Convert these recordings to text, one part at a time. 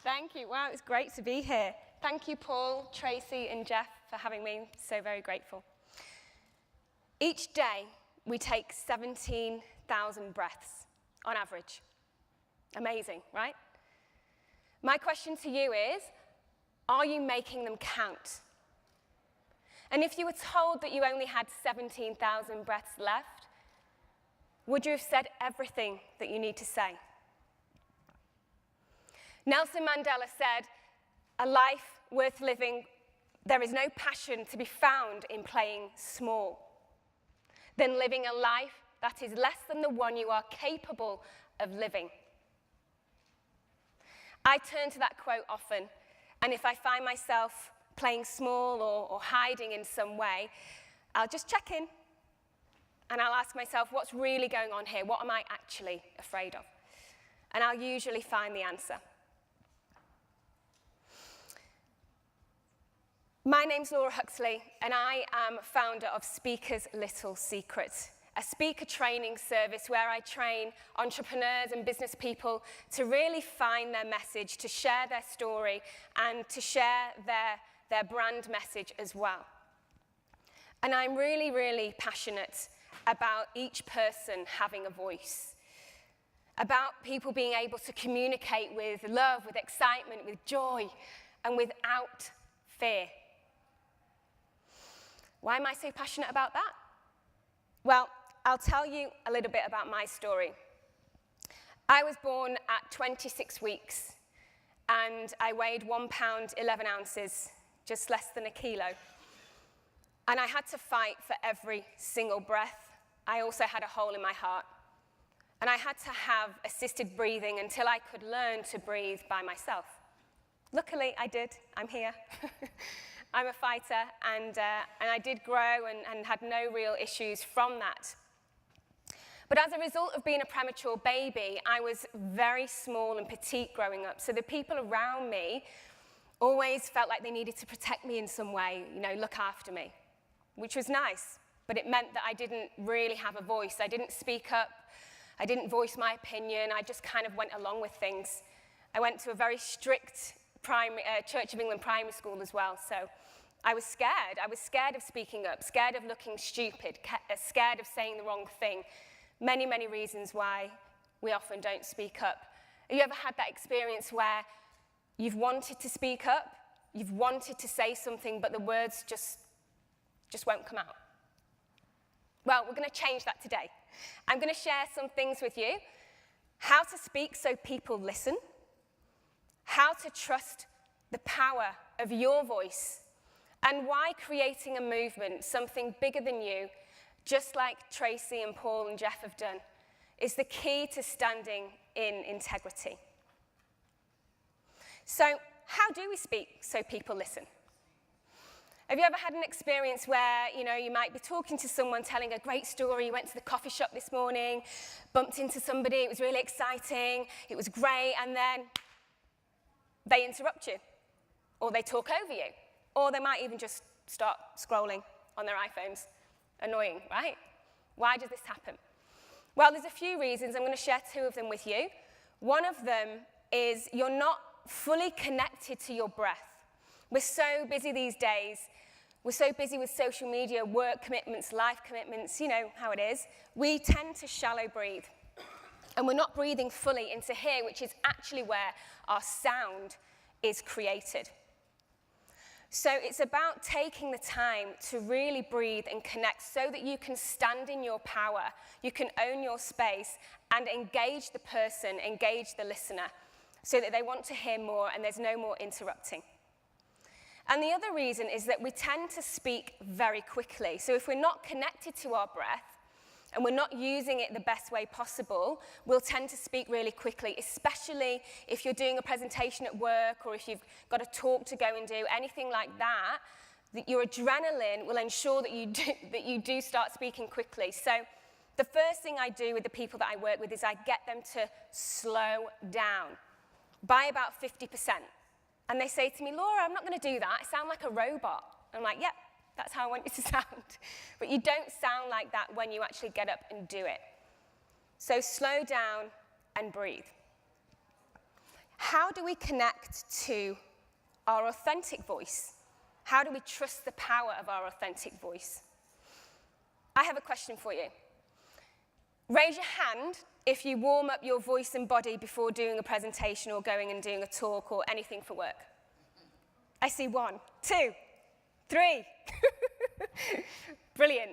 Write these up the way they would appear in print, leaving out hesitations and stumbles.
Thank you. Wow, it's great to be here. Thank you, Paul, Tracy, and Jeff, for having me. So very grateful. Each day, we take 17,000 breaths on average. Amazing, right? My question to you is, are you making them count? And if you were told that you only had 17,000 breaths left, would you have said everything that you need to say? Nelson Mandela said, "A life worth living, there is no passion to be found in playing small, than living a life that is less than the one you are capable of living." I turn to that quote often, and if I find myself playing small or hiding in some way, I'll just check in, and I'll ask myself, what's really going on here? What am I actually afraid of? And I'll usually find the answer. My name's Laura Huxley, and I am founder of Speaker's Little Secret, a speaker training service where I train entrepreneurs and business people to really find their message, to share their story, and to share their brand message as well. And I'm really, really passionate about each person having a voice, about people being able to communicate with love, with excitement, with joy, and without fear. Why am I so passionate about that? Well, I'll tell you a little bit about my story. I was born at 26 weeks, and I weighed 1 pound 11 ounces, just less than a kilo. And I had to fight for every single breath. I also had a hole in my heart. And I had to have assisted breathing until I could learn to breathe by myself. Luckily, I did. I'm here. I'm a fighter, and I did grow and had no real issues from that. But as a result of being a premature baby, I was very small and petite growing up. So the people around me always felt like they needed to protect me in some way, look after me, which was nice. But it meant that I didn't really have a voice. I didn't speak up. I didn't voice my opinion. I just kind of went along with things. I went to a very strict Church of England primary school as well, so I was scared. I was scared of speaking up, scared of looking stupid, scared of saying the wrong thing. Many, many reasons why we often don't speak up. Have you ever had that experience where you've wanted to speak up, you've wanted to say something, but the words just won't come out? Well, we're going to change that today. I'm going to share some things with you. How to speak so people listen. How to trust the power of your voice, and why creating a movement, something bigger than you, just like Tracy and Paul and Jeff have done, is the key to standing in integrity. So, how do we speak so people listen? Have you ever had an experience where, you might be talking to someone, telling a great story, you went to the coffee shop this morning, bumped into somebody, it was really exciting, it was great, and then they interrupt you, or they talk over you, or they might even just start scrolling on their iPhones. Annoying, right? Why does this happen? Well, there's a few reasons. I'm going to share 2 of them with you. One of them is you're not fully connected to your breath. We're so busy these days. We're so busy with social media, work commitments, life commitments, you know how it is. We tend to shallow breathe. And we're not breathing fully into here, which is actually where our sound is created. So it's about taking the time to really breathe and connect so that you can stand in your power, you can own your space, and engage the person, engage the listener, so that they want to hear more and there's no more interrupting. And the other reason is that we tend to speak very quickly. So if we're not connected to our breath, and we're not using it the best way possible, we'll tend to speak really quickly, especially if you're doing a presentation at work or if you've got a talk to go and do, anything like that, that your adrenaline will ensure that you do start speaking quickly. So the first thing I do with the people that I work with is I get them to slow down by about 50%. And they say to me, Laura, I'm not going to do that. I sound like a robot. I'm like, yep. That's how I want you to sound. But you don't sound like that when you actually get up and do it. So slow down and breathe. how do we connect to our authentic voice? How do we trust the power of our authentic voice? I have a question for you. Raise your hand if you warm up your voice and body before doing a presentation or going and doing a talk or anything for work. I see 1, 2, 3. Brilliant.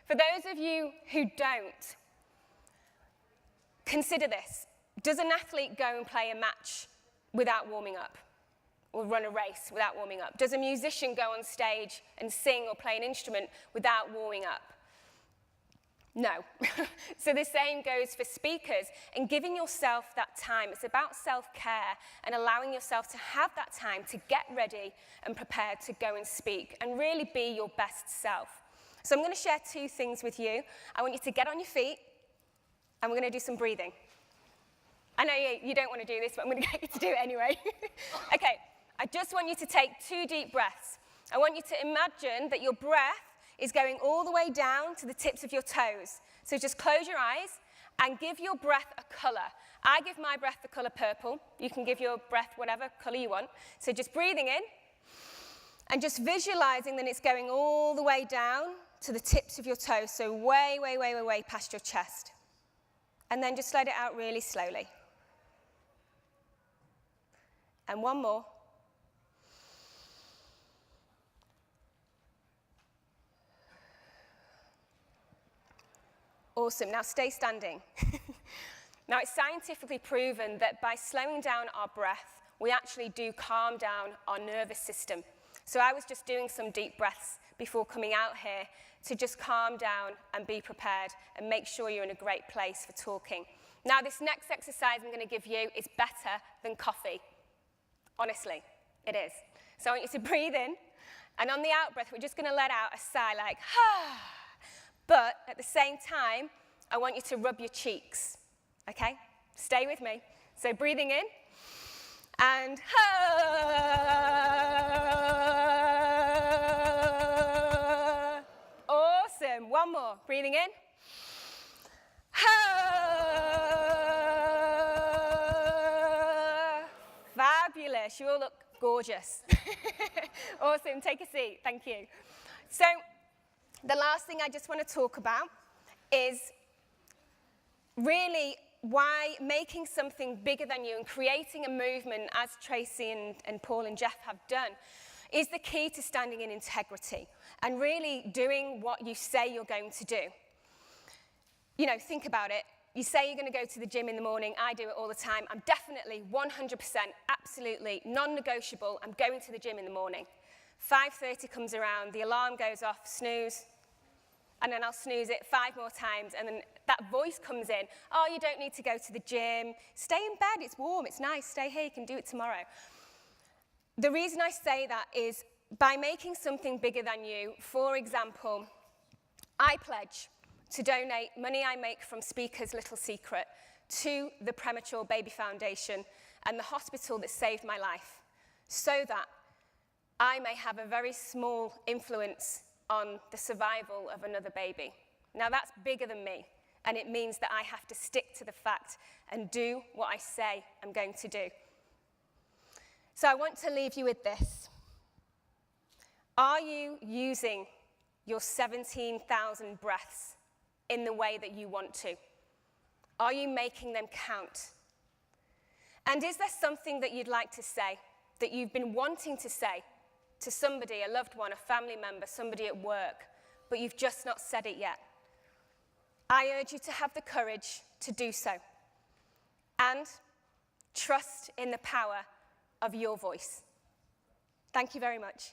For those of you who don't, consider this. Does an athlete go and play a match without warming up? Or run a race without warming up? Does a musician go on stage and sing or play an instrument without warming up? No. So the same goes for speakers and giving yourself that time. It's about self-care and allowing yourself to have that time to get ready and prepared to go and speak and really be your best self. So I'm going to share 2 things with you. I want you to get on your feet and we're going to do some breathing. I know you don't want to do this, but I'm going to get you to do it anyway. Okay, I just want you to take 2 deep breaths. I want you to imagine that your breath is going all the way down to the tips of your toes. So just close your eyes and give your breath a color. I give my breath the color purple. You can give your breath whatever color you want. So just breathing in and just visualizing that it's going all the way down to the tips of your toes. So way, way, way, way, way past your chest. And then just let it out really slowly. And 1 more. Awesome. Now stay standing. Now it's scientifically proven that by slowing down our breath, we actually do calm down our nervous system. So I was just doing some deep breaths before coming out here to just calm down and be prepared and make sure you're in a great place for talking. Now this next exercise I'm going to give you is better than coffee. Honestly, it is. So I want you to breathe in, and on the out breath, we're just going to let out a sigh like, ah. But at the same time, I want you to rub your cheeks, okay? Stay with me. So breathing in, and ah. Awesome. 1 more. Breathing in. Ah. Fabulous. You all look gorgeous. Awesome. Take a seat. Thank you. So the last thing I just want to talk about is really why making something bigger than you and creating a movement, as Tracy and Paul and Jeff have done, is the key to standing in integrity and really doing what you say you're going to do. You know, think about it. You say you're going to go to the gym in the morning. I do it all the time. I'm definitely 100%, absolutely non-negotiable. I'm going to the gym in the morning. 5:30 comes around, the alarm goes off, snooze, and then I'll snooze it 5 more times, and then that voice comes in, oh, you don't need to go to the gym, stay in bed, it's warm, it's nice, stay here, you can do it tomorrow. The reason I say that is by making something bigger than you, for example, I pledge to donate money I make from Speaker's Little Secret to the Premature Baby Foundation and the hospital that saved my life, so that I may have a very small influence on the survival of another baby. Now that's bigger than me, and it means that I have to stick to the fact and do what I say I'm going to do. So I want to leave you with this. Are you using your 17,000 breaths in the way that you want to? Are you making them count? And is there something that you'd like to say, that you've been wanting to say, to somebody, a loved one, a family member, somebody at work, but you've just not said it yet? I urge you to have the courage to do so. And trust in the power of your voice. Thank you very much.